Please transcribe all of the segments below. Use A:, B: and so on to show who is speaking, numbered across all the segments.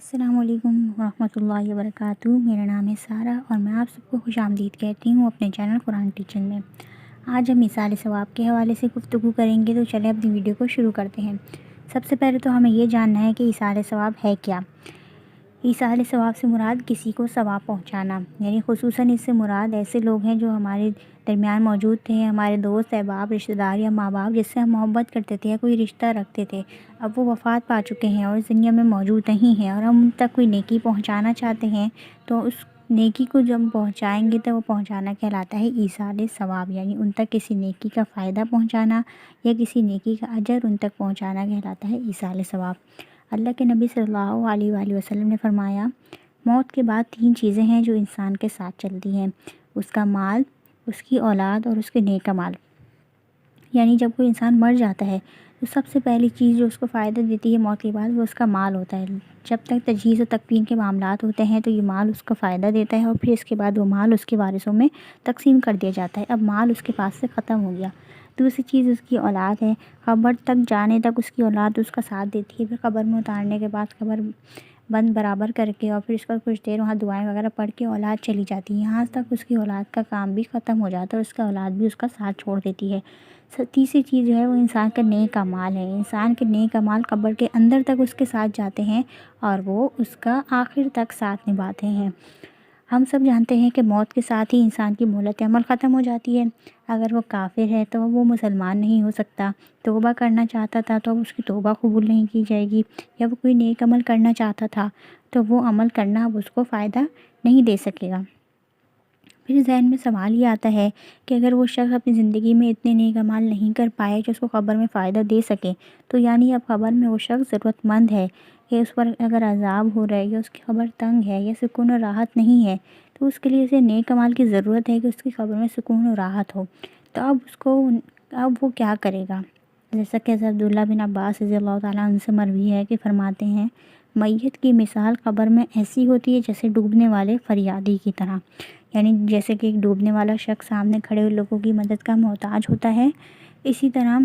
A: السلام علیکم ورحمۃ اللہ وبرکاتہ۔ میرا نام ہے سارہ اور میں آپ سب کو خوش آمدید کہتی ہوں اپنے چینل قرآن ٹیچر میں۔ آج ہم ایصال ثواب کے حوالے سے گفتگو کریں گے، تو چلیں اپنی ویڈیو کو شروع کرتے ہیں۔ سب سے پہلے تو ہمیں یہ جاننا ہے کہ ایصال ثواب ہے کیا۔ ایصال ثواب سے مراد کسی کو ثواب پہنچانا، یعنی خصوصاً اس سے مراد ایسے لوگ ہیں جو ہمارے درمیان موجود تھے، ہمارے دوست احباب، رشتہ دار یا ماں باپ جس سے ہم محبت کرتے تھے یا کوئی رشتہ رکھتے تھے، اب وہ وفات پا چکے ہیں اور اس دنیا میں موجود نہیں ہیں، اور ہم ان تک کوئی نیکی پہنچانا چاہتے ہیں، تو اس نیکی کو جب پہنچائیں گے تو وہ پہنچانا کہلاتا ہے ایصال ثواب، یعنی ان تک کسی نیکی کا فائدہ پہنچانا یا کسی نیکی کا اجر ان تک پہنچانا کہلاتا ہے ایصال ثواب۔ اللہ کے نبی صلی اللہ علیہ وآلہ وسلم نے فرمایا، موت کے بعد 3 چیزیں ہیں جو انسان کے ساتھ چلتی ہیں، اس کا مال، اس کی اولاد اور اس کے نیک اعمال۔ یعنی جب کوئی انسان مر جاتا ہے تو سب سے پہلی چیز جو اس کو فائدہ دیتی ہے موت کے بعد، وہ اس کا مال ہوتا ہے۔ جب تک تجہیز و تکفین کے معاملات ہوتے ہیں تو یہ مال اس کو فائدہ دیتا ہے، اور پھر اس کے بعد وہ مال اس کے وارثوں میں تقسیم کر دیا جاتا ہے۔ اب مال اس کے پاس سے ختم ہو گیا۔ دوسری چیز اس کی اولاد ہے۔ قبر تک جانے تک اس کی اولاد اس کا ساتھ دیتی ہے، پھر قبر میں اتارنے کے بعد قبر بند برابر کر کے اور پھر اس کا کچھ دیر وہاں دعائیں وغیرہ پڑھ کے اولاد چلی جاتی ہے، یہاں تک اس کی اولاد کا کام بھی ختم ہو جاتا ہے اور اس کا اولاد بھی اس کا ساتھ چھوڑ دیتی ہے۔ تیسری چیز جو ہے وہ انسان کا نیک اعمال ہے۔ انسان کے نیک اعمال قبر کے اندر تک اس کے ساتھ جاتے ہیں اور وہ اس کا آخر تک ساتھ نبھاتے ہیں۔ ہم سب جانتے ہیں کہ موت کے ساتھ ہی انسان کی مہلت عمل ختم ہو جاتی ہے۔ اگر وہ کافر ہے تو وہ مسلمان نہیں ہو سکتا، توبہ کرنا چاہتا تھا تو اس کی توبہ قبول نہیں کی جائے گی، یا وہ کوئی نیک عمل کرنا چاہتا تھا تو وہ عمل کرنا اب اس کو فائدہ نہیں دے سکے گا۔ پھر ذہن میں سوال یہ آتا ہے کہ اگر وہ شخص اپنی زندگی میں اتنے نیک اعمال نہیں کر پائے جو اس کو قبر میں فائدہ دے سکے، تو یعنی اب قبر میں وہ شخص ضرورت مند ہے، کہ اس پر اگر عذاب ہو رہا ہے یا اس کی قبر تنگ ہے یا سکون و راحت نہیں ہے، تو اس کے لیے اسے نیک اعمال کی ضرورت ہے کہ اس کی قبر میں سکون و راحت ہو۔ تو اب وہ کیا کرے گا؟ جیسا کہ حضرت عبداللہ بن عباس رضی اللہ تعالیٰ عنہ سے مروی ہے کہ فرماتے ہیں، میت کی مثال قبر میں ایسی ہوتی ہے جیسے ڈوبنے والے فریادی کی طرح، یعنی جیسے کہ ایک ڈوبنے والا شخص سامنے کھڑے ہوئے لوگوں کی مدد کا محتاج ہوتا ہے، اسی طرح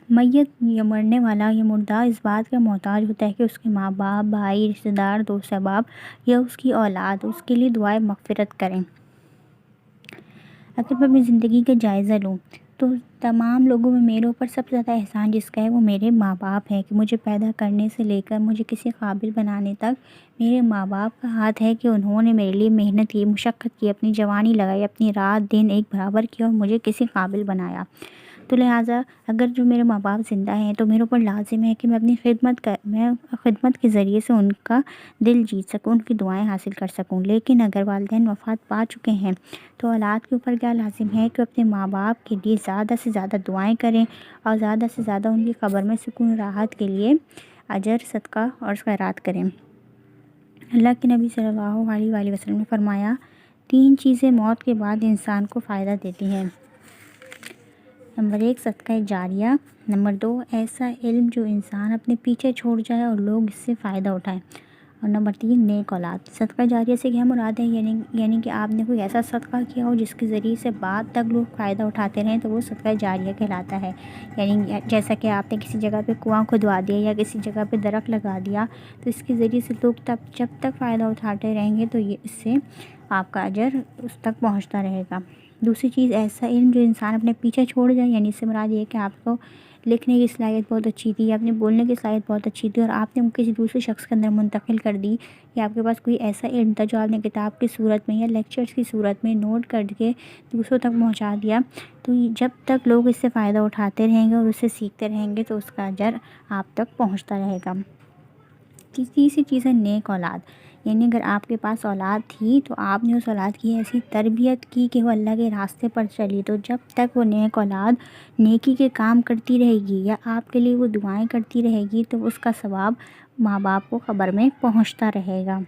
A: میت یا مرنے والا یا مردہ اس بات کا محتاج ہوتا ہے کہ اس کے ماں باپ، بھائی، رشتہ دار، دوست احباب یا اس کی اولاد اس کے لیے دعائیں مغفرت کریں۔ اگر میں اپنی زندگی کا جائزہ لوں تو تمام لوگوں میں میرے اوپر سب سے زیادہ احسان جس کا ہے وہ میرے ماں باپ ہے، کہ مجھے پیدا کرنے سے لے کر مجھے کسی قابل بنانے تک میرے ماں باپ کا ہاتھ ہے، کہ انہوں نے میرے لیے محنت کی، مشقت کی، اپنی جوانی لگائی، اپنی رات دن ایک برابر کیا اور مجھے کسی قابل بنایا۔ تو لہٰذا اگر جو میرے ماں باپ زندہ ہیں تو میرے اوپر لازم ہے کہ میں اپنی خدمت کے ذریعے سے ان کا دل جیت سکوں، ان کی دعائیں حاصل کر سکوں۔ لیکن اگر والدین وفات پا چکے ہیں تو اولاد کے اوپر کیا لازم ہے کہ اپنے ماں باپ کے لیے زیادہ سے زیادہ دعائیں کریں اور زیادہ سے زیادہ ان کی قبر میں سکون و راحت کے لیے اجر، صدقہ اور خیرات کریں۔ اللہ کے نبی صلی اللہ علیہ وآلہ وسلم نے فرمایا، 3 چیزیں موت کے بعد انسان کو فائدہ دیتی ہیں۔ نمبر 1 صدقہ جاریہ، نمبر 2 ایسا علم جو انسان اپنے پیچھے چھوڑ جائے اور لوگ اس سے فائدہ اٹھائیں، اور نمبر 3 نیک اولاد۔ صدقہ جاریہ سے کیا مراد ہے؟ یعنی کہ آپ نے کوئی ایسا صدقہ کیا ہو جس کے ذریعے سے بعد تک لوگ فائدہ اٹھاتے رہیں، تو وہ صدقہ جاریہ کہلاتا ہے۔ یعنی جیسا کہ آپ نے کسی جگہ پہ کنواں کھدوا دیا یا کسی جگہ پہ درخت لگا دیا، تو اس کے ذریعے سے لوگ جب تک فائدہ اٹھاتے رہیں گے تو اس سے آپ کا اجر اس تک پہنچتا رہے گا۔ دوسری چیز ایسا علم جو انسان اپنے پیچھے چھوڑ جائے، یعنی اس سے مراد یہ ہے کہ آپ کو لکھنے کی صلاحیت بہت اچھی تھی، آپ نے بولنے کی صلاحیت بہت اچھی تھی اور آپ نے کسی دوسرے شخص کے اندر منتقل کر دی، یا آپ کے پاس کوئی ایسا علم تھا جو آپ نے کتاب کی صورت میں یا لیکچرز کی صورت میں نوٹ کر کے دوسروں تک پہنچا دیا، تو جب تک لوگ اس سے فائدہ اٹھاتے رہیں گے اور اس سے سیکھتے رہیں گے تو اس کا اجر آپ تک پہنچتا رہے گا۔ تیسری چیز ہے نیک اولاد، یعنی اگر آپ کے پاس اولاد تھی تو آپ نے اس اولاد کی ایسی تربیت کی کہ وہ اللہ کے راستے پر چلی، تو جب تک وہ نیک اولاد نیکی کے کام کرتی رہے گی یا آپ کے لیے وہ دعائیں کرتی رہے گی تو اس کا ثواب ماں باپ کو قبر میں پہنچتا رہے گا۔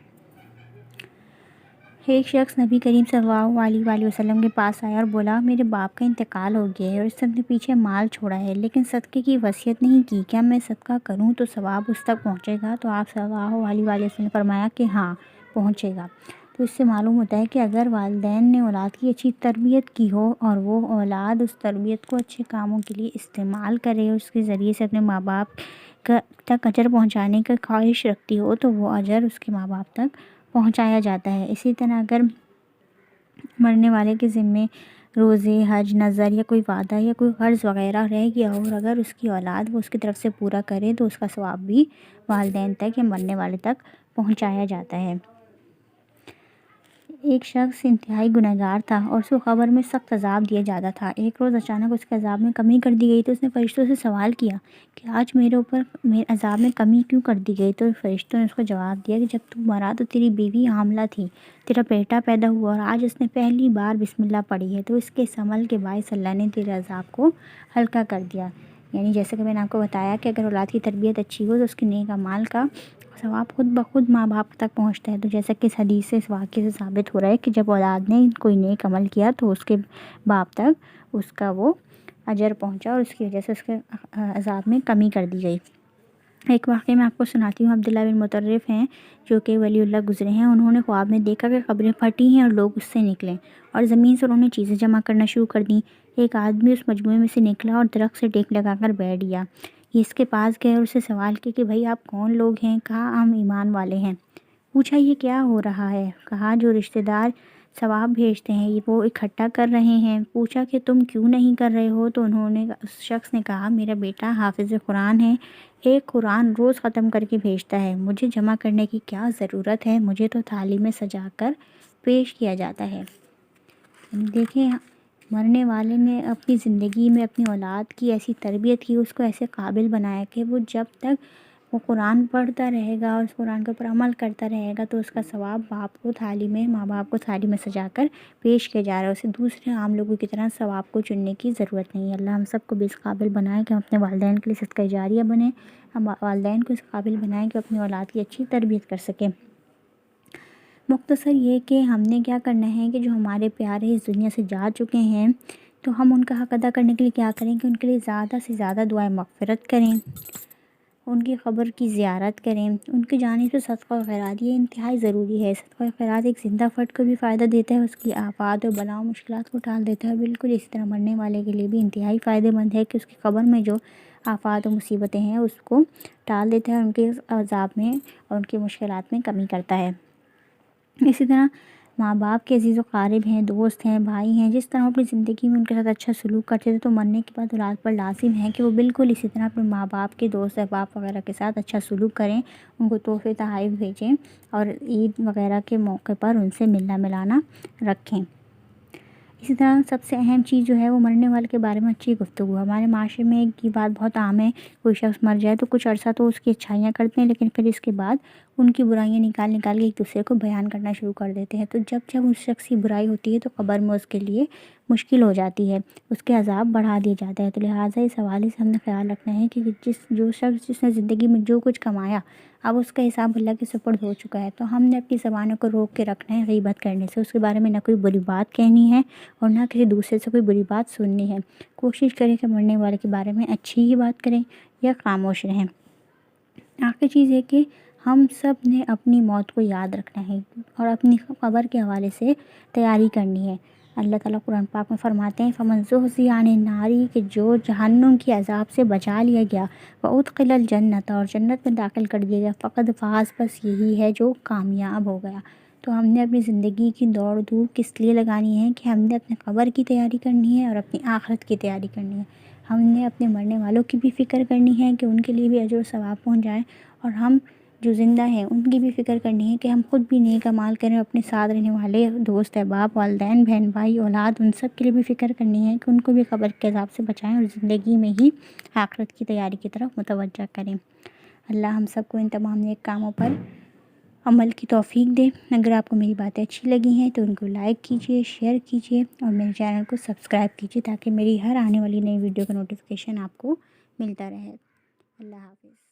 A: ایک شخص نبی کریم صلی اللہ علیہ وآلہ وسلم کے پاس آیا اور بولا، میرے باپ کا انتقال ہو گیا ہے اور اس نے اپنے پیچھے مال چھوڑا ہے، لیکن صدقے کی وصیت نہیں کی، کیا میں صدقہ کروں تو ثواب اس تک پہنچے گا؟ تو آپ صلی اللہ علیہ وآلہ وسلم نے فرمایا کہ ہاں پہنچے گا۔ تو اس سے معلوم ہوتا ہے کہ اگر والدین نے اولاد کی اچھی تربیت کی ہو اور وہ اولاد اس تربیت کو اچھے کاموں کے لیے استعمال کرے، اس کے ذریعے سے اپنے ماں باپ تک اجر پہنچانے کا خواہش رکھتی ہو، تو وہ اجر اس کے ماں باپ تک پہنچایا جاتا ہے۔ اسی طرح اگر مرنے والے کے ذمے روزے، حج، نذر یا کوئی وعدہ یا کوئی قرض وغیرہ رہ گیا ہو، اور اگر اس کی اولاد وہ اس کی طرف سے پورا کرے تو اس کا ثواب بھی والدین تک یا مرنے والے تک پہنچایا جاتا ہے۔ ایک شخص انتہائی گنہگار تھا اور اس کو قبر میں سخت عذاب دیا جاتا تھا۔ ایک روز اچانک اس کے عذاب میں کمی کر دی گئی تو اس نے فرشتوں سے سوال کیا کہ آج میرے عذاب میں کمی کیوں کر دی گئی؟ تو فرشتوں نے اس کو جواب دیا کہ جب تو مرا تو تیری بیوی حاملہ تھی، تیرا بیٹا پیدا ہوا اور آج اس نے پہلی بار بسم اللہ پڑھی ہے، تو اس کے اس عمل کے باعث اللہ نے تیرے عذاب کو ہلکا کر دیا۔ یعنی جیسے کہ میں نے آپ کو بتایا کہ اگر اولاد کی تربیت اچھی ہو تو اس کے نیک اعمال کا ثواب خود بخود ماں باپ تک پہنچتا ہے۔ تو جیسا کہ اس حدیث سے، اس واقعے سے ثابت ہو رہا ہے کہ جب اولاد نے کوئی نیک عمل کیا تو اس کے باپ تک اس کا وہ اجر پہنچا اور اس کی وجہ سے اس کے عذاب میں کمی کر دی گئی۔ ایک واقعہ میں آپ کو سناتی ہوں۔ عبداللہ بن مطرف ہیں جو کہ ولی اللہ گزرے ہیں، انہوں نے خواب میں دیکھا کہ قبریں پھٹی ہیں اور لوگ اس سے نکلیں اور زمین سے انہوں نے چیزیں جمع کرنا شروع کر دیں۔ ایک آدمی اس مجموعے میں سے نکلا اور درخت سے ٹیک لگا کر بیٹھ گیا۔ یہ اس کے پاس گئے اور اسے سوال کیا کہ بھائی آپ کون لوگ ہیں؟ کہا ہم ایمان والے ہیں۔ پوچھا یہ کیا ہو رہا ہے؟ کہا جو رشتہ دار ثواب بھیجتے ہیں وہ اکٹھا کر رہے ہیں۔ پوچھا کہ تم کیوں نہیں کر رہے ہو؟ تو اس شخص نے کہا میرا بیٹا حافظ قرآن ہے، ایک قرآن روز ختم کر کے بھیجتا ہے، مجھے جمع کرنے کی کیا ضرورت ہے؟ مجھے تو تھالی میں سجا کر پیش کیا جاتا ہے۔ دیکھیں، مرنے والے نے اپنی زندگی میں اپنی اولاد کی ایسی تربیت کی، اس کو ایسے قابل بنایا کہ وہ جب تک وہ قرآن پڑھتا رہے گا اور اس قرآن کے اوپر عمل کرتا رہے گا تو اس کا ثواب ماں باپ کو تھالی میں سجا کر پیش کیا جا رہا ہے۔ اسے دوسرے عام لوگوں کی طرح ثواب کو چننے کی ضرورت نہیں ہے۔ اللہ ہم سب کو بھی اس قابل بنائے کہ ہم اپنے والدین کے لیے صدقہ جاریہ بنیں، ہم والدین کو اس قابل بنائیں کہ اپنی اولاد کی اچھی تربیت کر سکیں۔ مختصر یہ کہ ہم نے کیا کرنا ہے کہ جو ہمارے پیارے اس دنیا سے جا چکے ہیں تو ہم ان کا حق ادا کرنے کے لیے کیا کریں کہ ان کے لیے زیادہ سے زیادہ دعائیں مغفرت کریں، ان کی قبر کی زیارت کریں، ان کی جانب سے صدقہ و خیرات یہ انتہائی ضروری ہے۔ صدقہ و خیرات ایک زندہ فرد کو بھی فائدہ دیتا ہے، اس کی آفات و بلاؤں مشکلات کو ٹال دیتا ہے، بالکل اسی طرح مرنے والے کے لیے بھی انتہائی فائدہ مند ہے کہ اس کی قبر میں جو آفات و مصیبتیں ہیں اس کو ٹال دیتا ہے، ان کے عذاب میں اور ان کی مشکلات میں کمی کرتا ہے۔ اسی طرح ماں باپ کے عزیز و قارب ہیں، دوست ہیں، بھائی ہیں، جس طرح اپنی زندگی میں ان کے ساتھ اچھا سلوک کرتے تھے تو مرنے کے بعد اولاد پر لازم ہے کہ وہ بالکل اسی طرح اپنے ماں باپ کے دوست احباب وغیرہ کے ساتھ اچھا سلوک کریں، ان کو تحفے تحائف بھیجیں اور عید وغیرہ کے موقع پر ان سے ملنا ملانا رکھیں۔ اسی طرح سب سے اہم چیز جو ہے وہ مرنے والے کے بارے میں اچھی گفتگو۔ ہمارے معاشرے میں ایک یہ بات بہت عام ہے، کوئی شخص مر جائے تو کچھ عرصہ تو اس کی اچھائیاں کرتے ہیں لیکن پھر اس کے بعد ان کی برائیاں نکال کے ایک دوسرے کو بیان کرنا شروع کر دیتے ہیں۔ تو جب اس شخص کی برائی ہوتی ہے تو قبر میں اس کے لیے مشکل ہو جاتی ہے، اس کے عذاب بڑھا دیا جاتا ہے۔ تو لہٰذا اس حوالے سے ہم نے خیال رکھنا ہے کہ جو شخص جس نے زندگی میں جو کچھ کمایا اب اس کا حساب اللہ کے سپرد ہو چکا ہے، تو ہم نے اپنی زبانوں کو روک کے رکھنا ہے غیبت کرنے سے، اس کے بارے میں نہ کوئی بری بات کہنی ہے اور نہ کسی دوسرے سے کوئی بری بات سننی ہے۔ کوشش کریں کہ مرنے والے کے بارے میں اچھی ہی بات کریں یا خاموش رہیں۔ آخری چیز ہے کہ ہم سب نے اپنی موت کو یاد رکھنا ہے اور اپنی قبر کے حوالے سے تیاری کرنی ہے۔ اللہ تعالیٰ قرآن پاک میں فرماتے ہیں فَمَن زُحْزِحَ عَنِ النَّارِ کہ جو جہنم کی عذاب سے بچا لیا گیا، وَأُدْخِلَ الْجَنَّةَ اور جنت میں داخل کر دیا گیا، فَقَدْ فَازَ بس یہی ہے جو کامیاب ہو گیا۔ تو ہم نے اپنی زندگی کی دوڑ دھوپ کس لیے لگانی ہے کہ ہم نے اپنے قبر کی تیاری کرنی ہے اور اپنی آخرت کی تیاری کرنی ہے۔ ہم نے اپنے مرنے والوں کی بھی فکر کرنی ہے کہ ان کے لیے بھی اجر و ثواب پہنچ جائے، اور ہم جو زندہ ہیں ان کی بھی فکر کرنی ہے کہ ہم خود بھی نیک اعمال کریں، اپنے ساتھ رہنے والے دوست احباب، والدین، بہن بھائی، اولاد، ان سب کے لیے بھی فکر کرنی ہے کہ ان کو بھی قبر کے عذاب سے بچائیں اور زندگی میں ہی آخرت کی تیاری کی طرف متوجہ کریں۔ اللہ ہم سب کو ان تمام نیک کاموں پر عمل کی توفیق دے۔ اگر آپ کو میری باتیں اچھی لگی ہیں تو ان کو لائک کیجیے، شیئر کیجیے اور میرے چینل کو سبسکرائب کیجیے تاکہ میری ہر آنے والی نئی ویڈیو کا نوٹیفیکیشن آپ کو ملتا رہے۔ اللہ حافظ۔